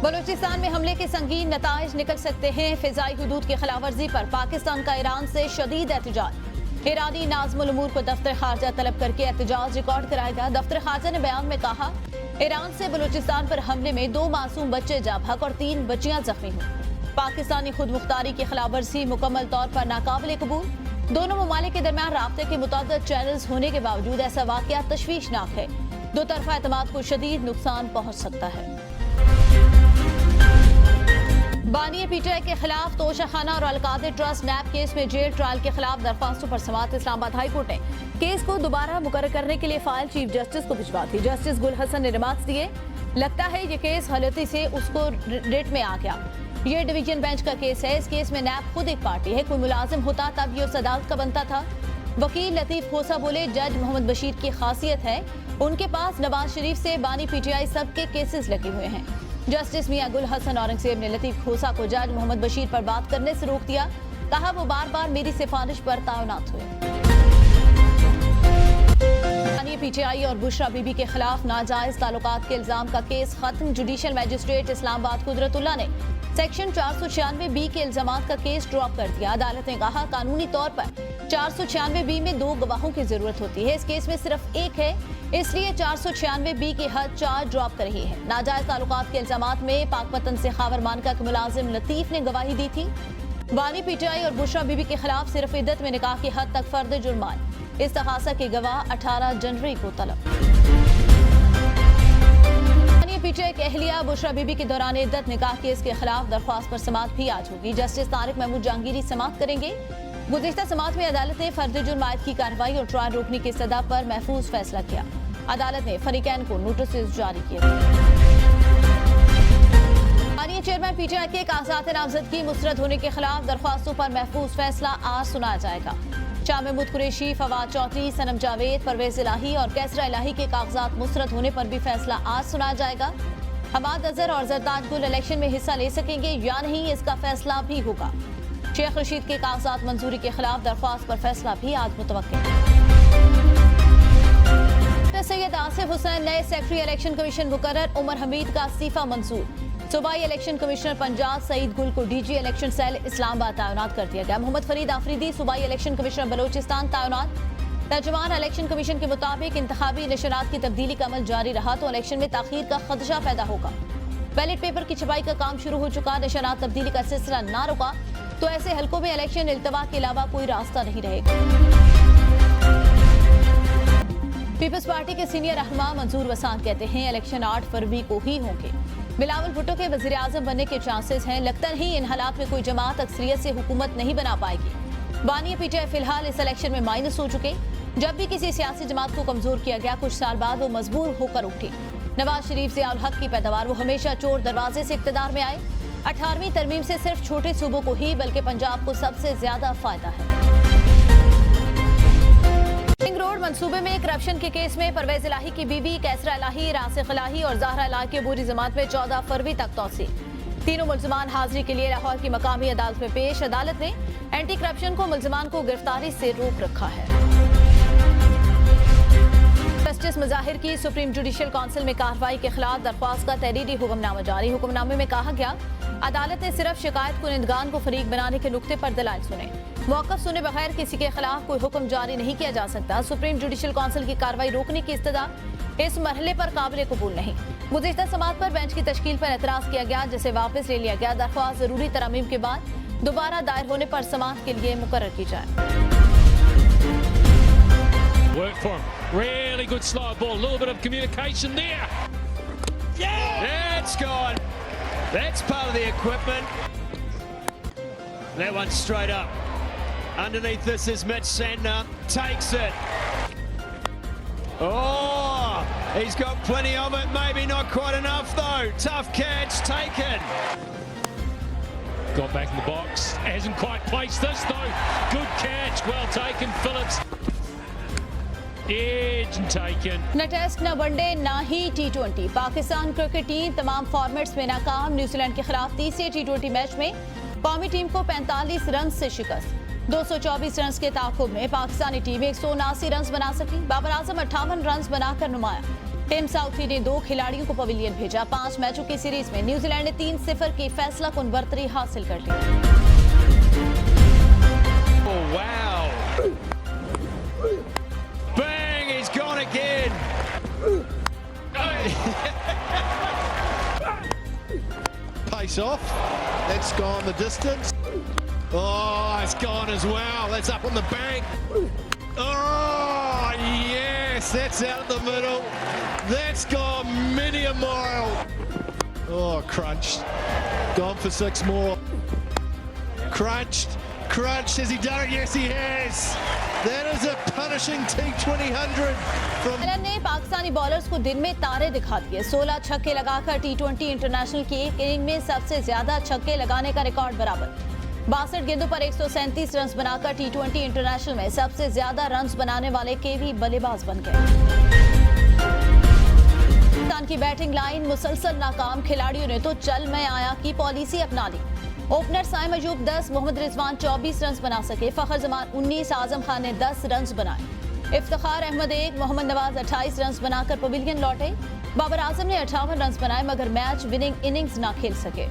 बलूचिस्तान में हमले के संगीन नताइज निकल सकते हैं। फिजाई हुदूद की खिलाफवर्जी पर पाकिस्तान का ईरान से शदीद एहतजाज। ईरानी नाज़िमुल उमूर को दफ्तर खारजा तलब करके एहतजाज रिकॉर्ड कराएगा। दफ्तर खारजा ने बयान में कहा, ईरान से बलूचिस्तान पर हमले में 2 मासूम बच्चे जा भग और 3 बच्चियां जख्मी हुई। पाकिस्तानी खुद मुख्तारी की खिलाफवर्जी मुकम्मल तौर पर नाकाबिल कबूल। दोनों ममालिक के दरमियान राब्ते के मुतअद्दिद चैनल्स होने के बावजूद ऐसा वाकया तशवीशनाक है। दो तरफा एतमाद को शदीद नुकसान पहुंच सकता है। बानी पीटीआई के खिलाफ तोशाखाना और अलकादर ट्रस्ट नैब केस में जेल ट्रायल के खिलाफ दरख्वास्तों पर समाअत इस्लामाबाद हाई कोर्ट ने केस को दोबारा मुकर्रर करने के लिए फाइल चीफ जस्टिस को भिजवा दी। जस्टिस गुल हसन ने रिमार्क्स दिए, लगता है ये केस गलती से उसको रेट में आ गया। ये डिवीजन बेंच का केस है। इस केस में नैब खुद एक पार्टी है। कोई मुलाजिम होता तब ये उस अदालत का बनता था। वकील लतीफ खोसा बोले, जज मोहम्मद बशीर की खासियत है, उनके पास नवाज शरीफ से बानी पीटीआई सबके केसेस लगे हुए हैं। जस्टिस मियां गुल हसन औरंगजेब ने लतीफ खोसा को जज मोहम्मद बशीर पर बात करने से रोक दिया। कहा, वो बार बार मेरी सिफारिश पर तैनात हुए। पीटीआई और बुशरा बीबी के खिलाफ नाजायज ताल्लुकात के इल्जाम का केस खत्म। जुडिशल मैजिस्ट्रेट इस्लामाबाद कुदरतुल्लाह ने सेक्शन 496B के इल्जामात का केस ड्रॉप कर दिया। अदालत ने कहा, कानूनी तौर पर 496B में 2 गवाहों की जरूरत होती है। इस केस में सिर्फ एक है, इसलिए 496B की हद 4 ड्रॉप कर रही है। नाजायज ताल्लुकात के इल्जामात में पाकपतन से खावर मानका के मुलाजिम लतीफ ने गवाही दी थी। बानी पीटीआई और बुशरा बीबी के खिलाफ सिर्फ इद्दत में निकाह की हद तक फर्द जुर्मान। इस्तगासा के गवाह 18 जनवरी को तलब। पीटीआई के अहलिया बुशरा बीबी के दौरान इद्दत निकाह केस के खिलाफ दरख्वास्त पर समाअत भी आज होगी। जस्टिस तारिक महमूद जहांगीरी समाअत करेंगे। गुज़िश्ता समाअत में अदालत ने फर्द जुर्म आयद की कार्रवाई और ट्रायल रोकने की सदा पर महफूज फैसला किया। अदालत ने फरीकैन को नोटिस जारी किए। स्थानीय चेयरमैन पीटीआई के कागजात नामजदगी मुस्तरद होने के खिलाफ दरख्वास्तों पर महफूज फैसला आज सुनाया जाएगा। शाह महमूद कुरैशी, फवाद चौधरी, सनम जावेद, परवेज इलाही और कैसरा इलाही के कागजात मुस्तरद होने पर भी फैसला आज सुनाया जाएगा। हमाद अजहर और जरदाद गुल इलेक्शन में हिस्सा ले सकेंगे या नहीं, इसका फैसला भी होगा। शेख रशीद के कागजात मंजूरी के खिलाफ दरख्वास्त पर फैसला भी आज मुतवक्किल है। सैयद आसिफ हुसैन नए सेक्रेटरी इलेक्शन कमीशन मुकर्रर। उमर हमीद का इस्तीफा मंजूर। सूबाई इलेक्शन कमिश्नर पंजाब सईद गुल को डीजी इलेक्शन सेल इस्लामाबाद तैनात कर दिया गया। मोहम्मद फरीद आफरीदी सूबाई इलेक्शन कमिश्नर बलोचिस्तान तैनात। तर्जुमान इलेक्शन कमीशन के मुताबिक इंतखाबी निशानात की तब्दीली का अमल जारी रहा तो इलेक्शन में ताखीर का खदशा पैदा होगा। बैलेट पेपर की छपाई का काम शुरू हो चुका। निशानात तब्दीली का सिलसिला ना रुका तो ऐसे हलकों में इलेक्शन इल्तवा के अलावा कोई रास्ता नहीं रहेगा। पीपल्स पार्टी के सीनियर रहनुमा मंसूर वसान कहते हैं, इलेक्शन 8 फरवरी को ही होंगे। बिलावल भुट्टो के वज़ीर आज़म बनने के चांसेस हैं। लगता नहीं इन हालात में कोई जमात अक्सरियत से हुकूमत नहीं बना पाएगी। बानी पीटीआई फिलहाल इस इलेक्शन में माइनस हो चुके। जब भी किसी सियासी जमात को कमजोर किया गया, कुछ साल बाद वो मजबूर होकर उठी। नवाज शरीफ ज़ियाउल हक की पैदावार, वो हमेशा चोर दरवाजे से इक़्तिदार में आए। 18वीं तरमीम से सिर्फ छोटे सूबों को ही बल्कि पंजाब को सबसे ज्यादा फायदा है। रिंग रोड मंसूबे में करप्शन के केस में परवेज इलाही की बीवी कैसरा इलाही, रासिक इलाही और ज़हरा इलाही की अबूरी जमात में 14 फरवरी तक तौसील। तीनों मुल्ज़िमान हाजिरी के लिए लाहौर की मकामी अदालत में पेश। अदालत ने एंटी करप्शन को मुल्ज़िमान को गिरफ्तारी से रोक रखा है। जस्टिस मज़ाहिर की सुप्रीम जुडिशल काउंसिल में कार्रवाई के खिलाफ दरख्वास्त का तहरीरी हुक्मनामा जारी। हुक्मनामे में कहा गया, अदालत ने सिर्फ शिकायत कुनिंदगान को फरीक बनाने के नुक्ते पर दलाइल सुने। मौक़िफ़ सुने बगैर किसी के खिलाफ कोई हुक्म जारी नहीं किया जा सकता। सुप्रीम जुडिशल काउंसिल की कार्रवाई रोकने की इस्तदा इस मरहले पर काबिल कबूल नहीं। गुज़िश्ता समाअत पर बेंच की तश्कील पर एतराज़ किया गया, जिसे वापस ले लिया गया। दरख्वास्त जरूरी तरमीम के बाद दोबारा दायर होने पर समाअत के लिए मुकर्रर की जाए। Work for him. Really good slow ball. A little bit of communication there. Yeah, it's gone. That's part of the equipment. That one's straight up. Underneath this is Mitch Santner. Takes it. Oh, he's got plenty of it. Maybe not quite enough though. Tough catch taken. Got back in the box. Hasn't quite placed this though. Good catch. Well taken, Phillips. न test, न one day, न ही T20। Pakistan cricket team तमाम formats में नाकाम। New Zealand के खिलाफ तीसरे T20 match में कौमी टीम को 45 रन से शिकस्त। 224 रन के ताक़ुब में पाकिस्तानी टीम 179 रन बना सकी। बाबर आजम 58 रन बनाकर नुमाया। टिम साउथी ने 2 खिलाड़ियों को पवेलियन भेजा। 5 मैचों की सीरीज में न्यूजीलैंड ने 3-0 की फैसला कुन बर्तरी हासिल कर ली। Oh, wow. Bang, he's gone again. Pace off. That's gone the distance. Oh, it's gone as well. That's up on the bank. Oh, yes, that's out in the middle. That's gone many a mile. Oh, crunched. Gone for 6 more. Crunched. Crunched. Has he done it? Yes, he has. That is a punishing T20 from... Allen ने Pakistani bowlers को दिन में तारे दिखा दिए। 16 छक्के लगाकर T20 international की एक इनिंग में सबसे ज्यादा छक्के लगाने का रिकॉर्ड बराबर। 62 गेंदों पर 137 रन बनाकर T20 इंटरनेशनल में सबसे ज्यादा रन बनाने वाले केवी बल्लेबाज बन गए। पाकिस्तान की बैटिंग लाइन मुसलसल नाकाम। खिलाड़ियों ने तो चल मैं आया की पॉलिसी अपना ली। ओपनर साइम अयूब 10, मोहम्मद रिजवान 24 रन बना सके। फखर जमान 19, आजम खान ने 10 रन बनाए। इफ्तिखार अहमद 1, मोहम्मद नवाज 28 रन बनाकर पवेलियन लौटे। बाबर आजम ने 58 रन बनाए मगर मैच विनिंग इनिंग्स ना खेल सके।